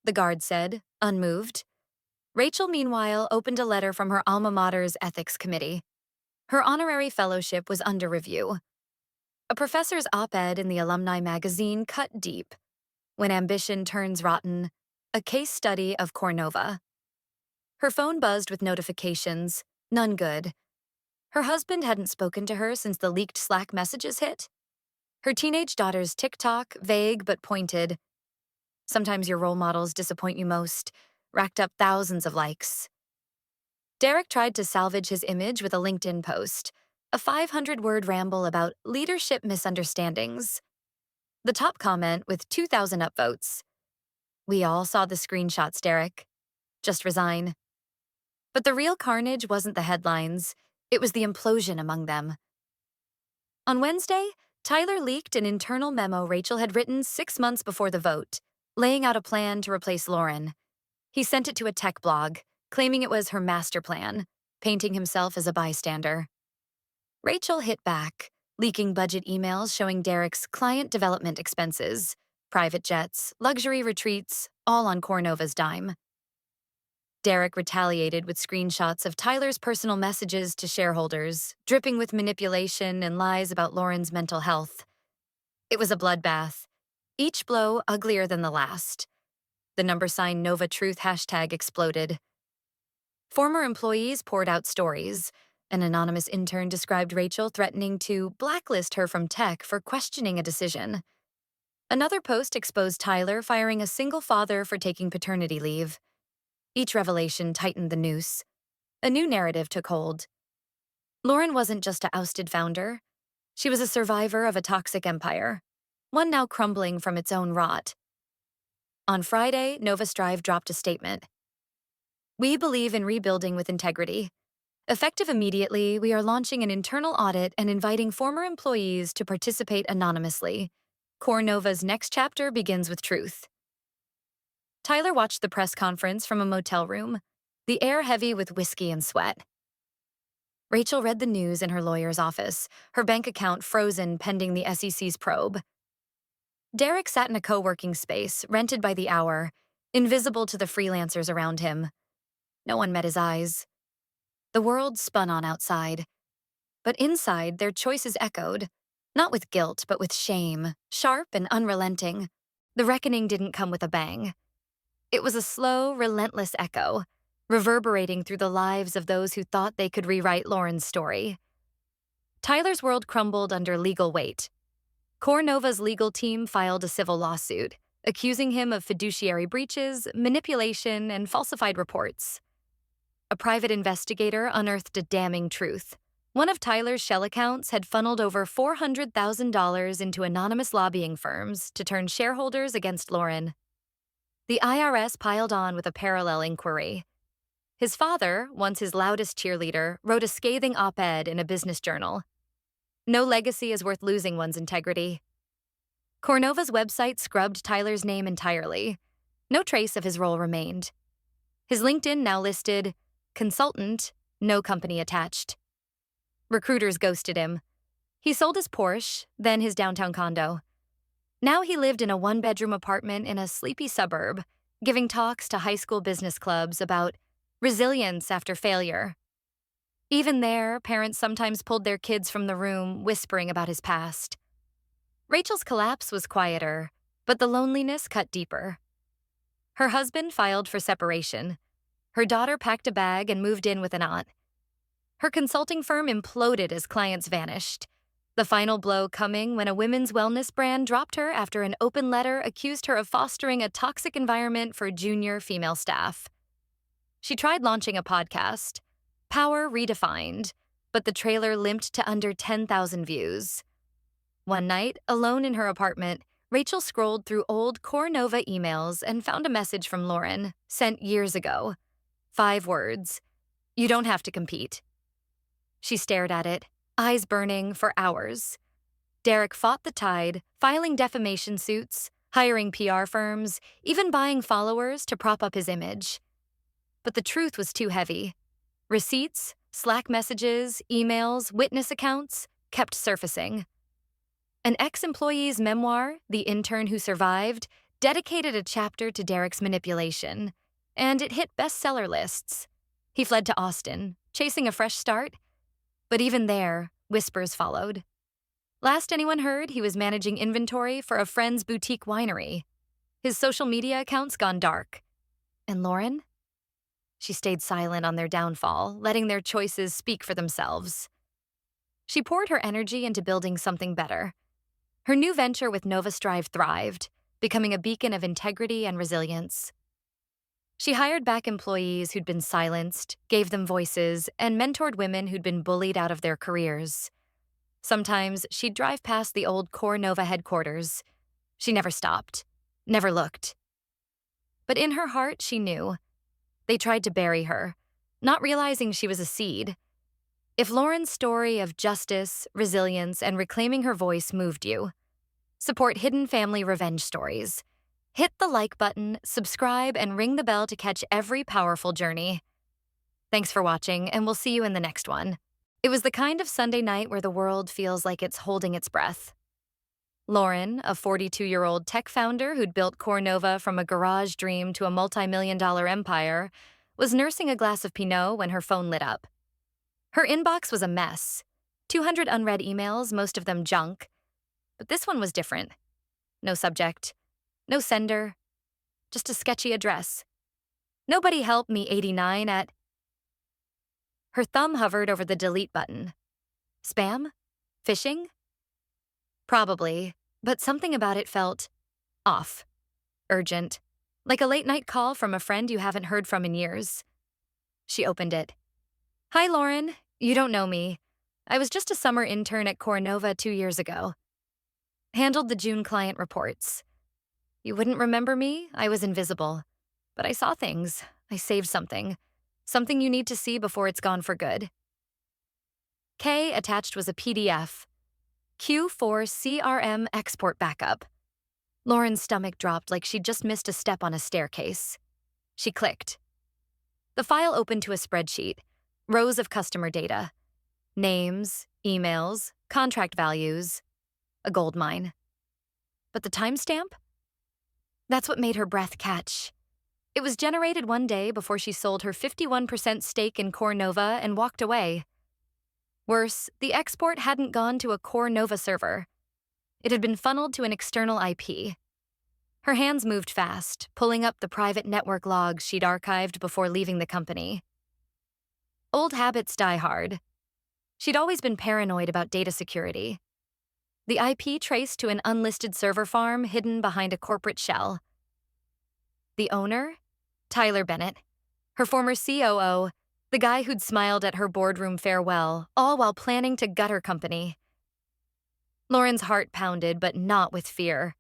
the guard said, unmoved. Rachel, meanwhile, opened a letter from her alma mater's ethics committee. Her honorary fellowship was under review. A professor's op-ed in the alumni magazine cut deep. When ambition turns rotten, a case study of Cornova. Her phone buzzed with notifications, none good. Her husband hadn't spoken to her since the leaked Slack messages hit. Her teenage daughter's TikTok, vague but pointed. "Sometimes your role models disappoint you most," racked up thousands of likes. Derek tried to salvage his image with a LinkedIn post, a 500-word ramble about leadership misunderstandings. The top comment with 2,000 upvotes. "We all saw the screenshots, Derek. Just resign." But the real carnage wasn't the headlines, it was the implosion among them. On Wednesday, Tyler leaked an internal memo Rachel had written 6 months before the vote, laying out a plan to replace Lauren. He sent it to a tech blog, claiming it was her master plan, painting himself as a bystander. Rachel hit back, leaking budget emails showing Derek's client development expenses, private jets, luxury retreats, all on Cornova's dime. Derek retaliated with screenshots of Tyler's personal messages to shareholders, dripping with manipulation and lies about Lauren's mental health. It was a bloodbath, each blow uglier than the last. The #sign Nova Truth hashtag exploded. Former employees poured out stories. An anonymous intern described Rachel threatening to blacklist her from tech for questioning a decision. Another post exposed Tyler firing a single father for taking paternity leave. Each revelation tightened the noose. A new narrative took hold. Lauren wasn't just a ousted founder. She was a survivor of a toxic empire, one now crumbling from its own rot. On Friday, Nova Strive dropped a statement. "We believe in rebuilding with integrity. Effective immediately, we are launching an internal audit and inviting former employees to participate anonymously. Core Nova's next chapter begins with truth." Tyler watched the press conference from a motel room, the air heavy with whiskey and sweat. Rachel read the news in her lawyer's office, her bank account frozen pending the SEC's probe. Derek sat in a co-working space, rented by the hour, invisible to the freelancers around him. No one met his eyes. The world spun on outside. But inside, their choices echoed, not with guilt, but with shame, sharp and unrelenting. The reckoning didn't come with a bang. It was a slow, relentless echo, reverberating through the lives of those who thought they could rewrite Lauren's story. Tyler's world crumbled under legal weight. Core Nova's legal team filed a civil lawsuit, accusing him of fiduciary breaches, manipulation, and falsified reports. A private investigator unearthed a damning truth. One of Tyler's shell accounts had funneled over $400,000 into anonymous lobbying firms to turn shareholders against Lauren. The IRS piled on with a parallel inquiry. His father, once his loudest cheerleader, wrote a scathing op-ed in a business journal. No legacy is worth losing one's integrity. Cornova's website scrubbed Tyler's name entirely. No trace of his role remained. His LinkedIn now listed consultant, no company attached. Recruiters ghosted him. He sold his Porsche, then his downtown condo. Now he lived in a 1-bedroom apartment in a sleepy suburb, giving talks to high school business clubs about resilience after failure. Even there, parents sometimes pulled their kids from the room, whispering about his past. Rachel's collapse was quieter, but the loneliness cut deeper. Her husband filed for separation. Her daughter packed a bag and moved in with an aunt. Her consulting firm imploded as clients vanished. The final blow coming when a women's wellness brand dropped her after an open letter accused her of fostering a toxic environment for junior female staff. She tried launching a podcast, Power Redefined, but the trailer limped to under 10,000 views. One night, alone in her apartment, Rachel scrolled through old Core Nova emails and found a message from Lauren, sent years ago. 5 words. You don't have to compete. She stared at it, eyes burning, for hours. Derek fought the tide, filing defamation suits, hiring PR firms, even buying followers to prop up his image. But the truth was too heavy. Receipts, Slack messages, emails, witness accounts kept surfacing. An ex-employee's memoir, The Intern Who Survived, dedicated a chapter to Derek's manipulation, and it hit bestseller lists. He fled to Austin, chasing a fresh start. But even there, whispers followed. Last anyone heard, he was managing inventory for a friend's boutique winery. His social media accounts gone dark. And Lauren? She stayed silent on their downfall, letting their choices speak for themselves. She poured her energy into building something better. Her new venture with NovaStrive thrived, becoming a beacon of integrity and resilience. She hired back employees who'd been silenced, gave them voices, and mentored women who'd been bullied out of their careers. Sometimes she'd drive past the old Core Nova headquarters. She never stopped, never looked. But in her heart, she knew. They tried to bury her, not realizing she was a seed. If Lauren's story of justice, resilience, and reclaiming her voice moved you, support Hidden Family Revenge Stories. Hit the like button, subscribe, and ring the bell to catch every powerful journey. Thanks for watching, and we'll see you in the next one. It was the kind of Sunday night where the world feels like it's holding its breath. Lauren, a 42-year-old tech founder who'd built Core Nova from a garage dream to a multi-million-dollar empire, was nursing a glass of Pinot when her phone lit up. Her inbox was a mess. 200 unread emails, most of them junk. But this one was different. No subject. No sender, just a sketchy address. Nobody help me 89 at... Her thumb hovered over the delete button. Spam? Phishing? Probably, but something about it felt off, urgent, like a late-night call from a friend you haven't heard from in years. She opened it. Hi, Lauren. You don't know me. I was just a summer intern at Core Nova 2 years ago. Handled the June client reports. You wouldn't remember me? I was invisible. But I saw things. I saved something. Something you need to see before it's gone for good. K attached was a PDF. Q4 CRM export backup. Lauren's stomach dropped like she'd just missed a step on a staircase. She clicked. The file opened to a spreadsheet. Rows of customer data. Names, emails, contract values. A goldmine. But the timestamp? That's what made her breath catch. It was generated one day before she sold her 51% stake in Core Nova and walked away. Worse, the export hadn't gone to a Core Nova server. It had been funneled to an external IP. Her hands moved fast, pulling up the private network logs she'd archived before leaving the company. Old habits die hard. She'd always been paranoid about data security. The IP traced to an unlisted server farm hidden behind a corporate shell. The owner? Tyler Bennett. Her former COO, the guy who'd smiled at her boardroom farewell, all while planning to gut her company. Lauren's heart pounded, but not with fear.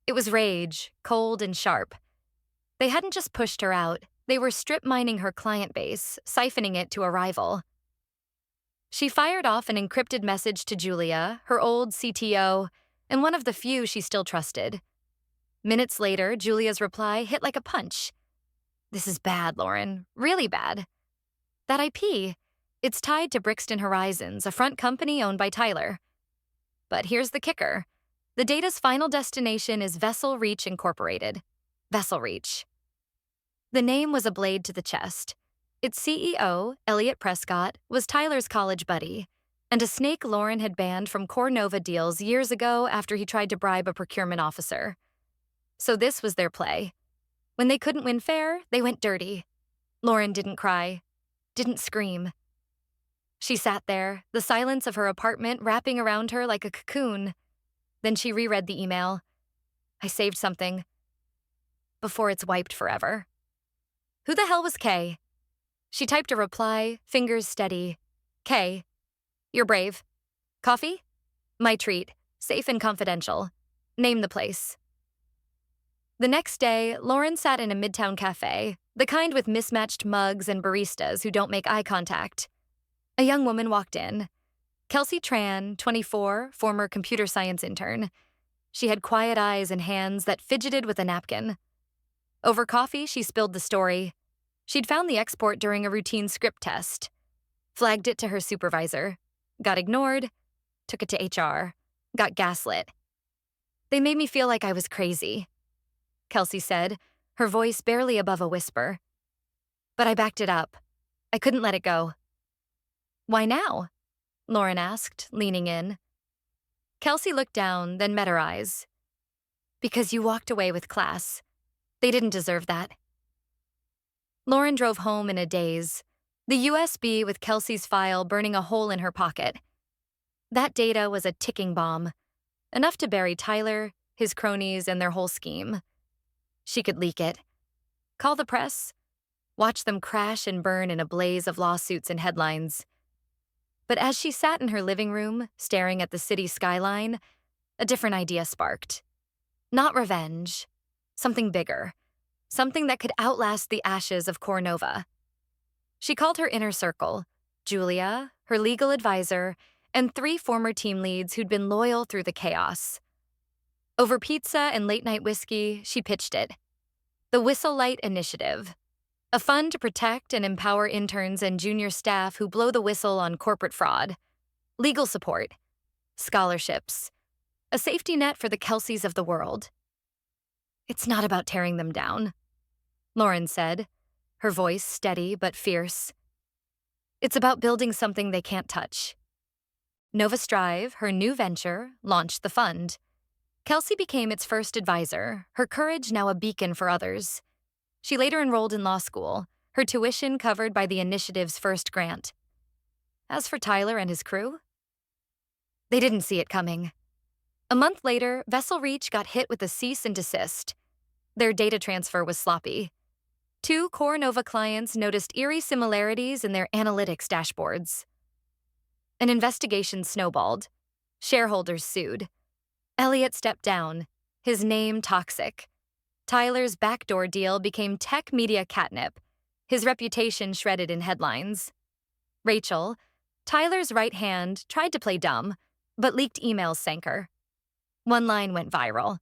It was rage, cold and sharp. They hadn't just pushed her out, they were strip-mining her client base, siphoning it to a rival. She fired off an encrypted message to Julia, her old CTO, and one of the few she still trusted. Minutes later, Julia's reply hit like a punch. This is bad, Lauren. Really bad. That IP, it's tied to Brixton Horizons, a front company owned by Tyler. But here's the kicker. The data's final destination is Vessel Reach Incorporated. Vessel Reach. The name was a blade to the chest. Its CEO, Elliot Prescott, was Tyler's college buddy, and a snake Lauren had banned from Core Nova deals years ago after he tried to bribe a procurement officer. So this was their play. When they couldn't win fair, they went dirty. Lauren didn't cry, didn't scream. She sat there, the silence of her apartment wrapping around her like a cocoon. Then she reread the email. I saved something. Before it's wiped forever. Who the hell was Kay? She typed a reply, fingers steady. Kay, you're brave. Coffee? My treat. Safe and confidential. Name the place. The next day, Lauren sat in a midtown cafe, the kind with mismatched mugs and baristas who don't make eye contact. A young woman walked in. Kelsey Tran, 24, former computer science intern. She had quiet eyes and hands that fidgeted with a napkin. Over coffee, she spilled the story. She'd found the export during a routine script test. Flagged it to her supervisor. Got ignored. Took it to HR. Got gaslit. They made me feel like I was crazy, Kelsey said, her voice barely above a whisper. But I backed it up. I couldn't let it go. Why now? Lauren asked, leaning in. Kelsey looked down, then met her eyes. Because you walked away with class. They didn't deserve that. Lauren drove home in a daze, the USB with Kelsey's file burning a hole in her pocket. That data was a ticking bomb, enough to bury Tyler, his cronies, and their whole scheme. She could leak it. Call the press. Watch them crash and burn in a blaze of lawsuits and headlines. But as she sat in her living room, staring at the city skyline, a different idea sparked. Not revenge. Something bigger. Something that could outlast the ashes of Cornova. She called her inner circle, Julia, her legal advisor, and 3 former team leads who'd been loyal through the chaos. Over pizza and late-night whiskey, she pitched it. The Whistle Light Initiative, a fund to protect and empower interns and junior staff who blow the whistle on corporate fraud. Legal support, scholarships, a safety net for the Kelseys of the world. It's not about tearing them down, Lauren said, her voice steady but fierce. It's about building something they can't touch. Nova Strive, her new venture, launched the fund. Kelsey became its first advisor, her courage now a beacon for others. She later enrolled in law school, her tuition covered by the initiative's first grant. As for Tyler and his crew, they didn't see it coming. A month later, Vessel Reach got hit with a cease and desist. Their data transfer was sloppy. 2 Core Nova clients noticed eerie similarities in their analytics dashboards. An investigation snowballed. Shareholders sued. Elliot stepped down, his name toxic. Tyler's backdoor deal became tech media catnip, his reputation shredded in headlines. Rachel, Tyler's right hand, tried to play dumb, but leaked emails sank her. One line went viral.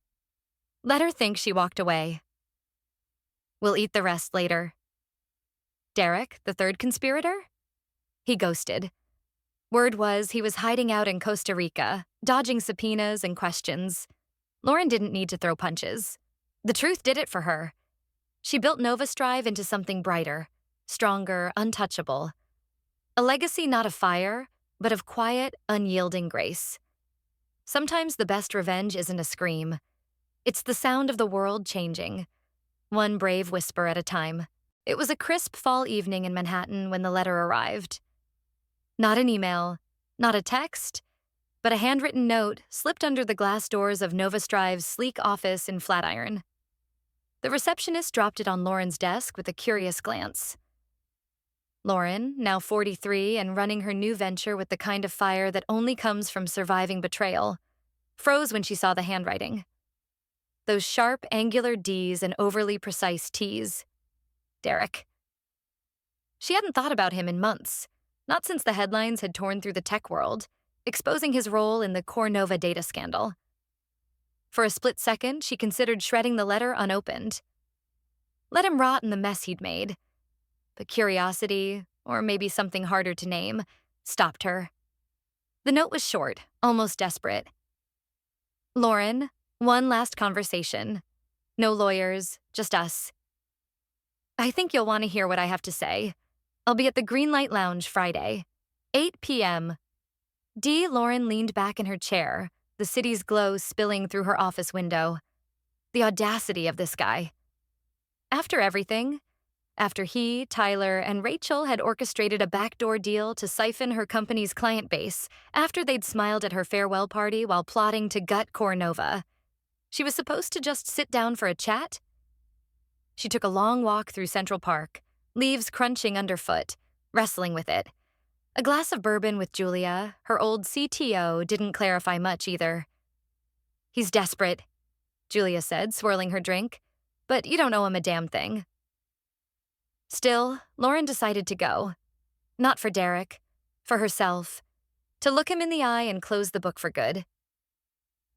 Let her think she walked away. We'll eat the rest later. Derek, the 3rd conspirator? He ghosted. Word was he was hiding out in Costa Rica, dodging subpoenas and questions. Lauren didn't need to throw punches. The truth did it for her. She built Nova Strive into something brighter, stronger, untouchable. A legacy not of fire, but of quiet, unyielding grace. Sometimes the best revenge isn't a scream. It's the sound of the world changing, one brave whisper at a time. It was a crisp fall evening in Manhattan when the letter arrived. Not an email, not a text, but a handwritten note slipped under the glass doors of Nova Strive's sleek office in Flatiron. The receptionist dropped it on Lauren's desk with a curious glance. Lauren, now 43 and running her new venture with the kind of fire that only comes from surviving betrayal, froze when she saw the handwriting. Those sharp, angular D's and overly precise T's. Derek. She hadn't thought about him in months, not since the headlines had torn through the tech world, exposing his role in the Cornova data scandal. For a split second, she considered shredding the letter unopened. Let him rot in the mess he'd made. But curiosity, or maybe something harder to name, stopped her. The note was short, almost desperate. Lauren, one last conversation. No lawyers, just us. I think you'll want to hear what I have to say. I'll be at the Greenlight Lounge Friday, 8 p.m. Lauren leaned back in her chair, the city's glow spilling through her office window. The audacity of this guy. After everything, after he, Tyler, and Rachel had orchestrated a backdoor deal to siphon her company's client base, after they'd smiled at her farewell party while plotting to gut Cornova, she was supposed to just sit down for a chat? She took a long walk through Central Park, leaves crunching underfoot, wrestling with it. A glass of bourbon with Julia, her old CTO, didn't clarify much either. "He's desperate," Julia said, swirling her drink, "but you don't owe him a damn thing." Still, Lauren decided to go. Not for Derek, for herself, to look him in the eye and close the book for good.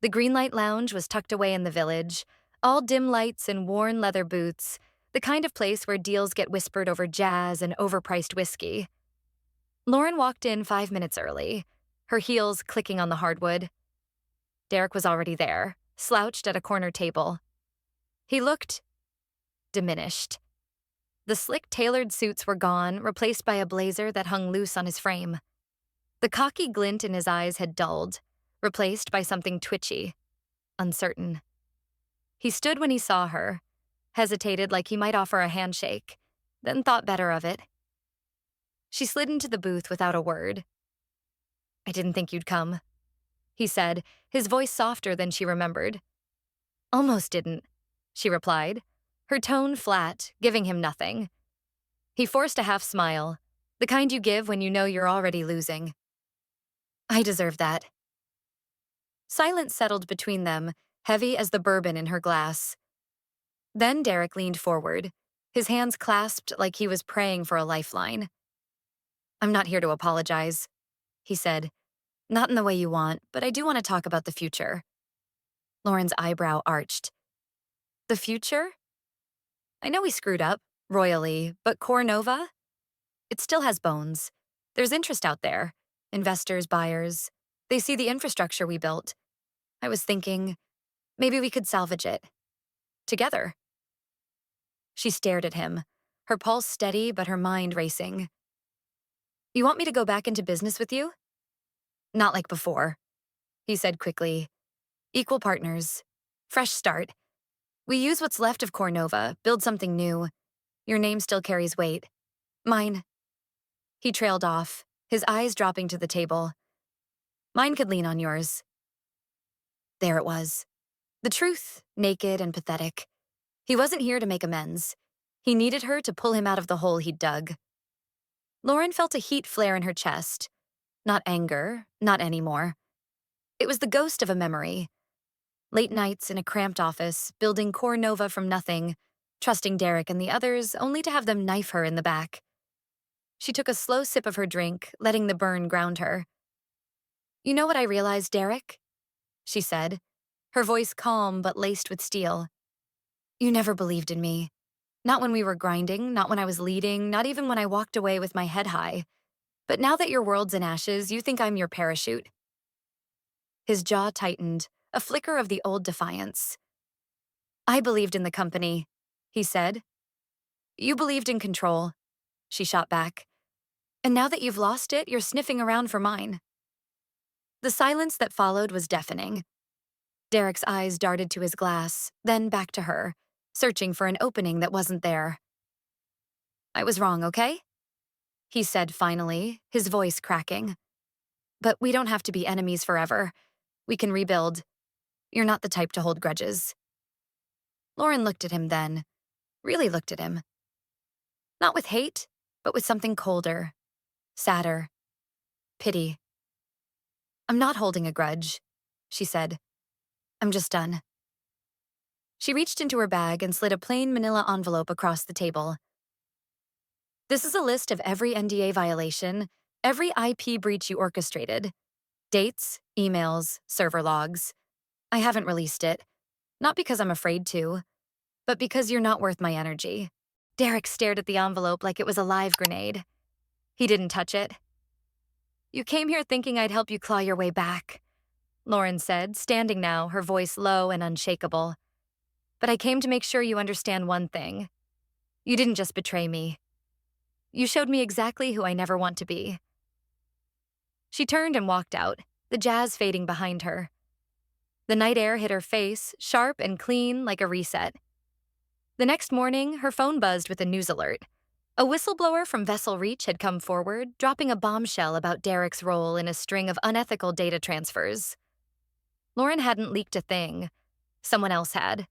The Greenlight Lounge was tucked away in the village, all dim lights and worn leather boots, the kind of place where deals get whispered over jazz and overpriced whiskey. Lauren walked in 5 minutes early, her heels clicking on the hardwood. Derek was already there, slouched at a corner table. He looked diminished. The slick tailored suits were gone, replaced by a blazer that hung loose on his frame. The cocky glint in his eyes had dulled, replaced by something twitchy, uncertain. He stood when he saw her, hesitated like he might offer a handshake, then thought better of it. She slid into the booth without a word. "I didn't think you'd come," he said, his voice softer than she remembered. "Almost didn't," she replied, her tone flat, giving him nothing. He forced a half smile, the kind you give when you know you're already losing. "I deserve that." Silence settled between them, heavy as the bourbon in her glass. Then Derek leaned forward, his hands clasped like he was praying for a lifeline. "I'm not here to apologize," he said. "Not in the way you want, but I do want to talk about the future." Lauren's eyebrow arched. "The future? I know we screwed up, royally, but Cornova? It still has bones. There's interest out there. Investors, buyers. They see the infrastructure we built. I was thinking, maybe we could salvage it. Together." She stared at him, her pulse steady but her mind racing. "You want me to go back into business with you?" "Not like before," he said quickly. "Equal partners. Fresh start. We use what's left of Cornova, build something new. Your name still carries weight. Mine." He trailed off, his eyes dropping to the table. "Mine could lean on yours." There it was. The truth, naked and pathetic. He wasn't here to make amends. He needed her to pull him out of the hole he'd dug. Lauren felt a heat flare in her chest. Not anger, not anymore. It was the ghost of a memory. Late nights in a cramped office, building Cornova from nothing, trusting Derek and the others only to have them knife her in the back. She took a slow sip of her drink, letting the burn ground her. "You know what I realized, Derek?" she said, her voice calm but laced with steel. "You never believed in me. Not when we were grinding, not when I was leading, not even when I walked away with my head high. But now that your world's in ashes, you think I'm your parachute." His jaw tightened, a flicker of the old defiance. "I believed in the company," he said. "You believed in control," she shot back. "And now that you've lost it, you're sniffing around for mine." The silence that followed was deafening. Derek's eyes darted to his glass, then back to her, searching for an opening that wasn't there. "I was wrong, okay?" he said finally, his voice cracking. "But we don't have to be enemies forever. We can rebuild. You're not the type to hold grudges." Lauren looked at him then, really looked at him. Not with hate, but with something colder, sadder, pity. "I'm not holding a grudge," she said. "I'm just done." She reached into her bag and slid a plain manila envelope across the table. "This is a list of every NDA violation, every IP breach you orchestrated. Dates, emails, server logs. I haven't released it. Not because I'm afraid to, but because you're not worth my energy." Derek stared at the envelope like it was a live grenade. He didn't touch it. "You came here thinking I'd help you claw your way back," Lauren said, standing now, her voice low and unshakable. "But I came to make sure you understand one thing. You didn't just betray me. You showed me exactly who I never want to be." She turned and walked out, the jazz fading behind her. The night air hit her face, sharp and clean like a reset. The next morning, her phone buzzed with a news alert. A whistleblower from Vessel Reach had come forward, dropping a bombshell about Derek's role in a string of unethical data transfers. Lauren hadn't leaked a thing. Someone else had.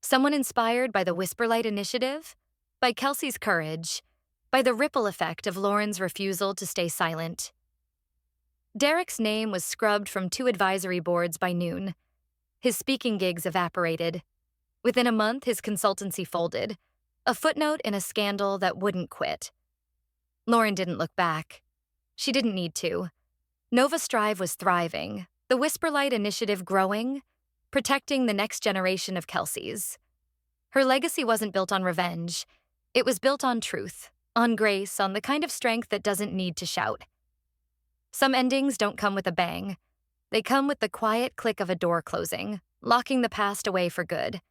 Someone inspired by the Whisperlight initiative, by Kelsey's courage, by the ripple effect of Lauren's refusal to stay silent. Derek's name was scrubbed from 2 advisory boards by noon. His speaking gigs evaporated. Within a month, his consultancy folded, a footnote in a scandal that wouldn't quit. Lauren didn't look back. She didn't need to. Nova Strive was thriving, the Whisperlight initiative growing, protecting the next generation of Kelseys. Her legacy wasn't built on revenge. It was built on truth, on grace, on the kind of strength that doesn't need to shout. Some endings don't come with a bang. They come with the quiet click of a door closing, locking the past away for good.